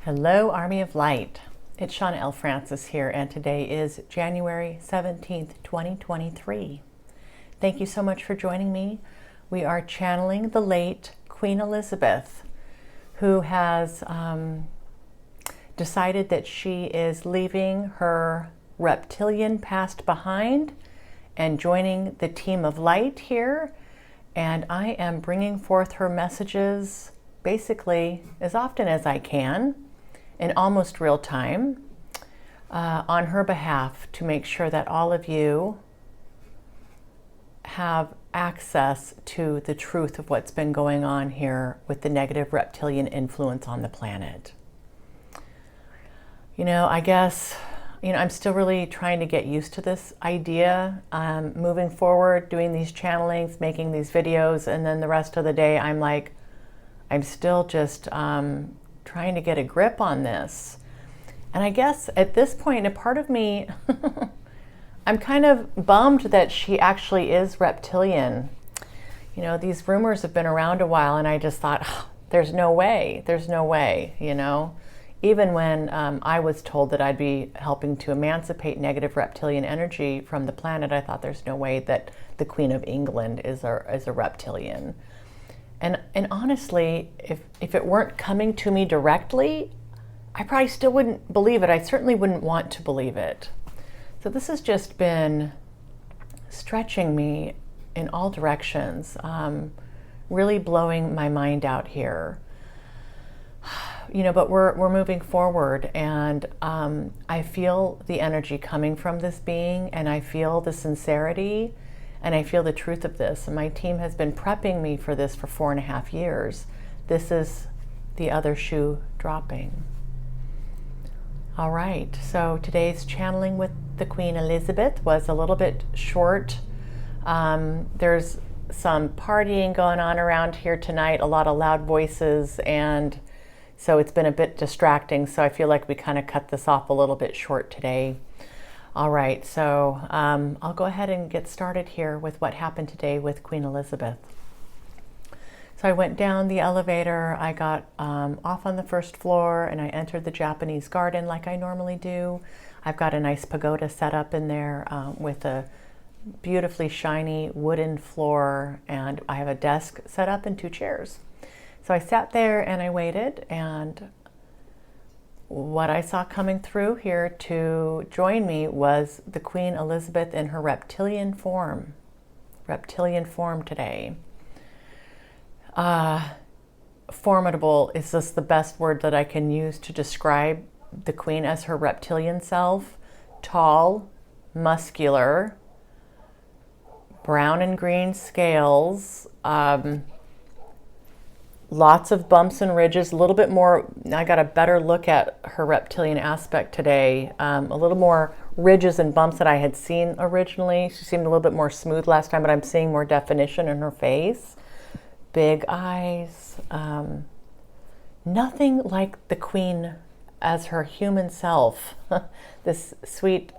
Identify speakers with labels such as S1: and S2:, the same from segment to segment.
S1: Hello, Army of Light. It's Shauna L. Francis here, and today is January 17th, 2023. Thank you so much for joining me. We are channeling the late Queen Elizabeth, who has decided that she is leaving her reptilian past behind and joining the team of light here. And I am bringing forth her messages basically as often as I can in almost real time on her behalf to make sure that all of you have access to the truth of what's been going on here with the negative reptilian influence on the planet. I guess, I'm still really trying to get used to this idea, moving forward, doing these channelings, making these videos, and then the rest of the day I'm still just trying to get a grip on this. And I guess at this point, a part of me, I'm kind of bummed that she actually is reptilian. These rumors have been around a while, and I just thought, there's no way, Even when I was told that I'd be helping to emancipate negative reptilian energy from the planet, I thought there's no way that the Queen of England is a reptilian. And honestly, if it weren't coming to me directly, I probably still wouldn't believe it. I certainly wouldn't want to believe it. So this has just been stretching me in all directions, really blowing my mind out here. But we're moving forward, and I feel the energy coming from this being, and I feel the sincerity, and I feel the truth of this. And my team has been prepping me for this for 4.5 years. This is the other shoe dropping. All right, so today's channeling with the Queen Elizabeth was a little bit short. There's some partying going on around here tonight, a lot of loud voices, and so it's been a bit distracting. So I feel like we kind of cut this off a little bit short today. All right, so I'll go ahead and get started here with what happened today with Queen Elizabeth. So I went down the elevator, I got off on the first floor, and I entered the Japanese garden like I normally do. I've got a nice pagoda set up in there with a beautifully shiny wooden floor, and I have a desk set up and 2 chairs. So I sat there and I waited, and what I saw coming through here to join me was the Queen Elizabeth in her reptilian form today. Formidable is just the best word that I can use to describe the Queen as her reptilian self. Tall, muscular, brown and green scales, lots of bumps and ridges, a little bit more. I got a better look at her reptilian aspect today. A little more ridges and bumps than I had seen originally. She seemed a little bit more smooth last time, but I'm seeing more definition in her face. Big eyes. Nothing like the Queen as her human self. This sweet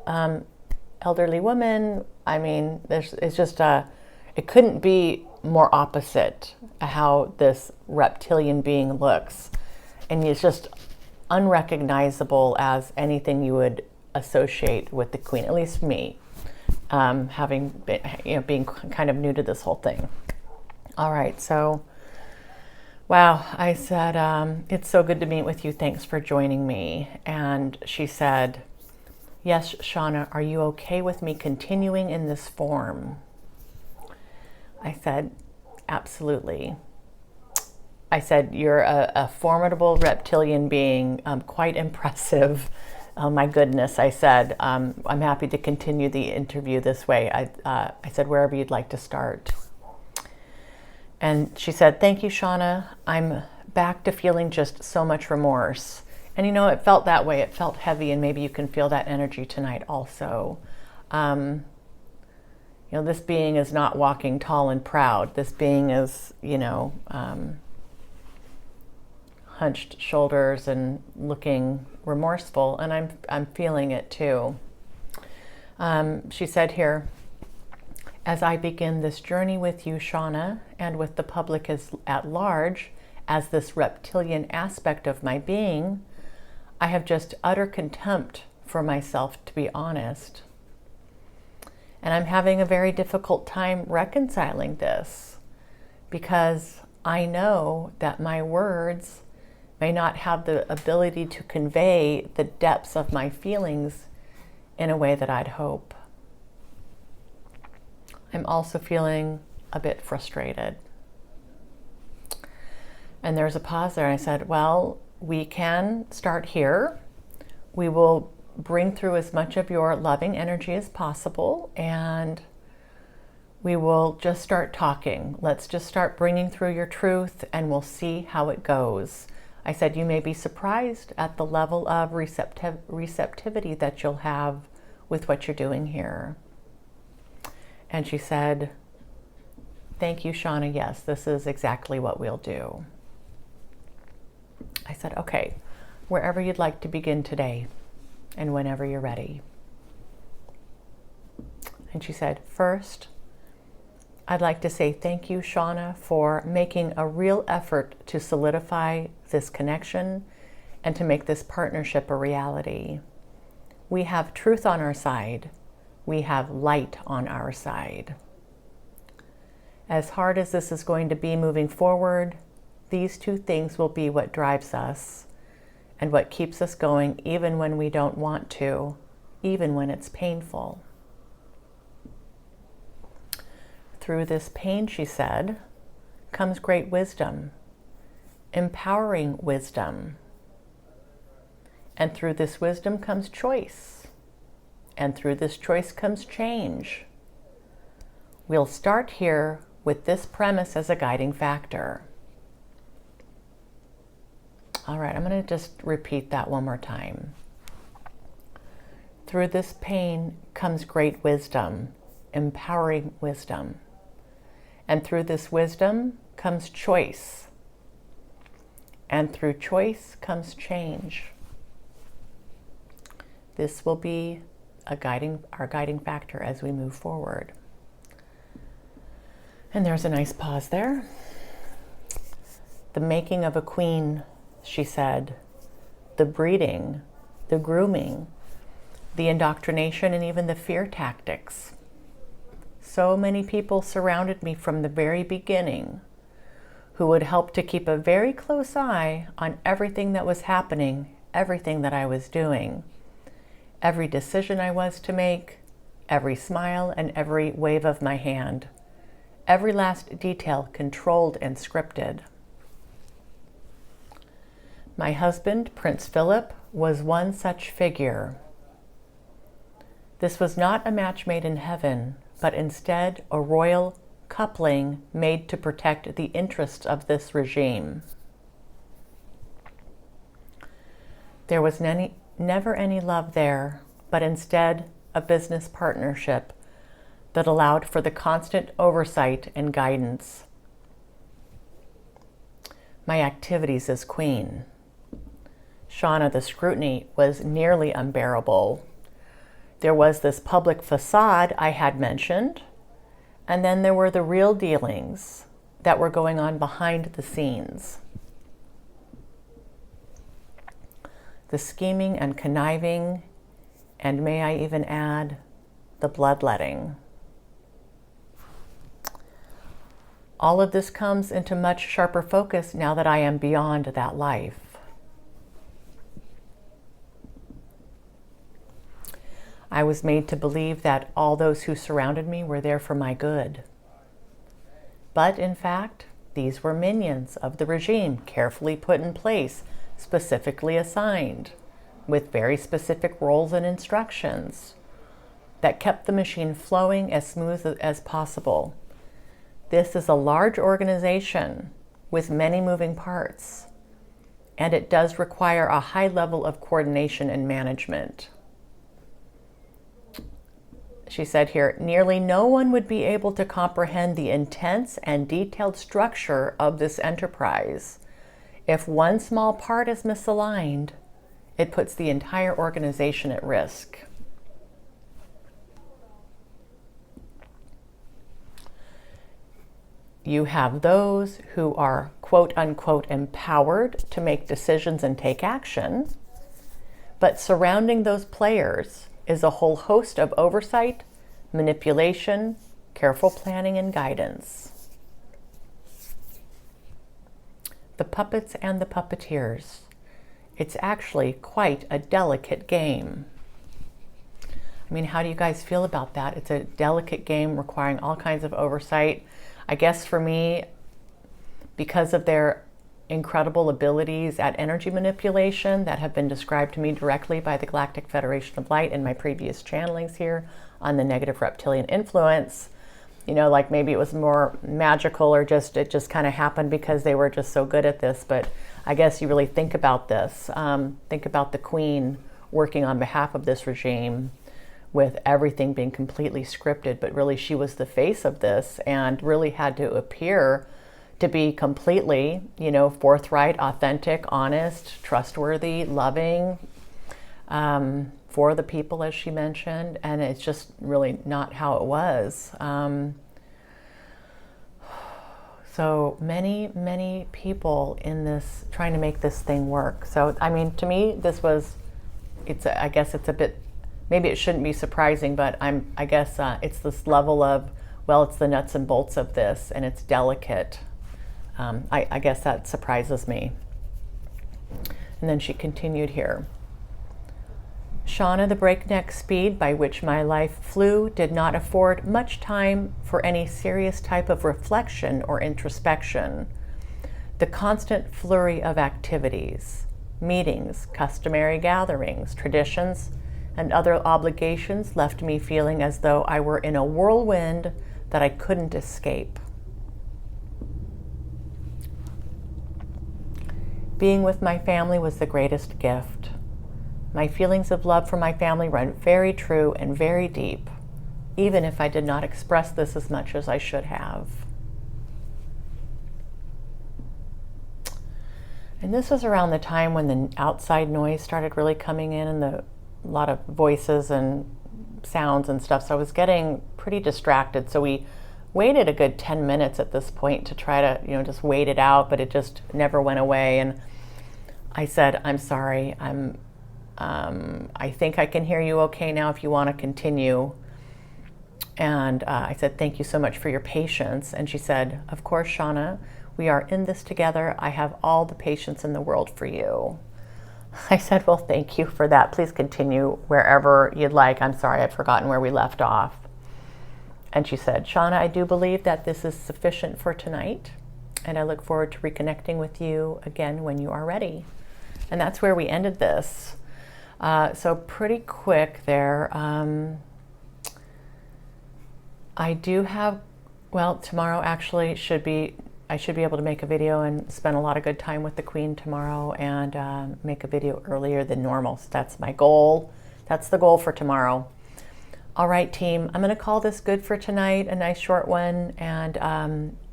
S1: elderly woman. I mean, it's just it couldn't be more opposite how this reptilian being looks, and it's just unrecognizable as anything you would associate with the Queen, at least me, having been, being kind of new to this whole thing. All right, so wow, I said, it's so good to meet with you, thanks for joining me. And she said, yes, Shauna, are you okay with me continuing in this form? I said, absolutely. I said, you're a formidable reptilian being, quite impressive. Oh my goodness, I said, I'm happy to continue the interview this way. I said, wherever you'd like to start. And she said, thank you, Shauna. I'm back to feeling just so much remorse. And it felt that way. It felt heavy, and maybe you can feel that energy tonight also. This being is not walking tall and proud. This being is, hunched shoulders and looking remorseful, and I'm feeling it too. She said here, as I begin this journey with you, Shauna, and with the public at large, as this reptilian aspect of my being, I have just utter contempt for myself, to be honest. And I'm having a very difficult time reconciling this because I know that my words may not have the ability to convey the depths of my feelings in a way that I'd hope. I'm also feeling a bit frustrated. And there's a pause there. I said, well, we can start here. We will bring through as much of your loving energy as possible, and we will just start talking. Let's just start bringing through your truth, and we'll see how it goes. I said, you may be surprised at the level of receptivity that you'll have with what you're doing here. And she said, thank you, Shauna. Yes, this is exactly what we'll do. I said, okay, wherever you'd like to begin today and whenever you're ready. And she said, first, I'd like to say thank you, Shauna, for making a real effort to solidify this connection and to make this partnership a reality. We have truth on our side. We have light on our side. As hard as this is going to be moving forward, these two things will be what drives us and what keeps us going even when we don't want to, even when it's painful. Through this pain, she said, comes great wisdom, empowering wisdom. And through this wisdom comes choice. And through this choice comes change. We'll start here with this premise as a guiding factor. All right, I'm going to just repeat that one more time. Through this pain comes great wisdom, empowering wisdom. And through this wisdom comes choice. And through choice comes change. This will be our guiding factor as we move forward. And there's a nice pause there. The making of a queen, she said, the breeding, the grooming, the indoctrination, and even the fear tactics. So many people surrounded me from the very beginning who would help to keep a very close eye on everything that was happening, everything that I was doing, every decision I was to make, every smile and every wave of my hand, every last detail controlled and scripted. My husband, Prince Philip, was one such figure. This was not a match made in heaven, but instead a royal coupling made to protect the interests of this regime. There was never any love there, but instead a business partnership that allowed for the constant oversight and guidance. My activities as queen. Shauna, the scrutiny was nearly unbearable. There was this public facade I had mentioned, and then there were the real dealings that were going on behind the scenes. The scheming and conniving, and may I even add, the bloodletting. All of this comes into much sharper focus now that I am beyond that life. I was made to believe that all those who surrounded me were there for my good. But in fact, these were minions of the regime, carefully put in place, specifically assigned, with very specific roles and instructions that kept the machine flowing as smooth as possible. This is a large organization with many moving parts, and it does require a high level of coordination and management. She said here, nearly no one would be able to comprehend the intense and detailed structure of this enterprise. If one small part is misaligned, it puts the entire organization at risk. You have those who are quote unquote empowered to make decisions and take action, But surrounding those players is a whole host of oversight, manipulation, careful planning, and guidance. The puppets and the puppeteers. It's actually quite a delicate game. I mean, how do you guys feel about that? It's a delicate game requiring all kinds of oversight. I guess for me, because of their incredible abilities at energy manipulation that have been described to me directly by the Galactic Federation of Light in my previous channelings here on the negative reptilian influence, you know, like maybe it was more magical or just it just kind of happened because they were just so good at this. But I guess you really think about this. Think about the Queen working on behalf of this regime with everything being completely scripted, but really she was the face of this and really had to appear to be completely, you know, forthright, authentic, honest, trustworthy, loving, for the people, as she mentioned, and it's just really not how it was. So many people in this trying to make this thing work. So, I mean, to me, this was, I guess it's a bit, maybe it shouldn't be surprising, but I guess it's this level of, well, it's the nuts and bolts of this, and it's delicate. I guess that surprises me. And then she continued here. Shauna, the breakneck speed by which my life flew did not afford much time for any serious type of reflection or introspection. The constant flurry of activities, meetings, customary gatherings, traditions, and other obligations left me feeling as though I were in a whirlwind that I couldn't escape. Being with my family was the greatest gift. My feelings of love for my family run very true and very deep, even if I did not express this as much as I should have. And this was around the time when the outside noise started really coming in and a lot of voices and sounds and stuff. So I was getting pretty distracted. So we waited a good 10 minutes at this point to try to, you know, just wait it out, but it just never went away. And I said, I'm sorry, I think I can hear you okay now if you want to continue. And I said, thank you so much for your patience. And she said, of course, Shauna, we are in this together. I have all the patience in the world for you. I said, well, thank you for that. Please continue wherever you'd like. I'm sorry, I've forgotten where we left off. And she said, Shauna, I do believe that this is sufficient for tonight. And I look forward to reconnecting with you again when you are ready. And that's where we ended this. So pretty quick there. I do have, well, tomorrow actually I should be able to make a video and spend a lot of good time with the Queen tomorrow and make a video earlier than normal. So that's my goal. That's the goal for tomorrow. All right, team, I'm going to call this good for tonight, a nice short one. And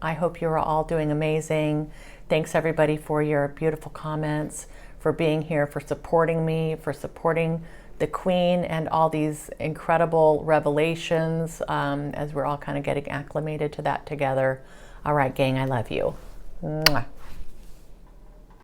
S1: I hope you're all doing amazing. Thanks everybody for your beautiful comments, for being here, for supporting me, for supporting the Queen and all these incredible revelations as we're all kind of getting acclimated to that together. All right, gang, I love you. Mwah.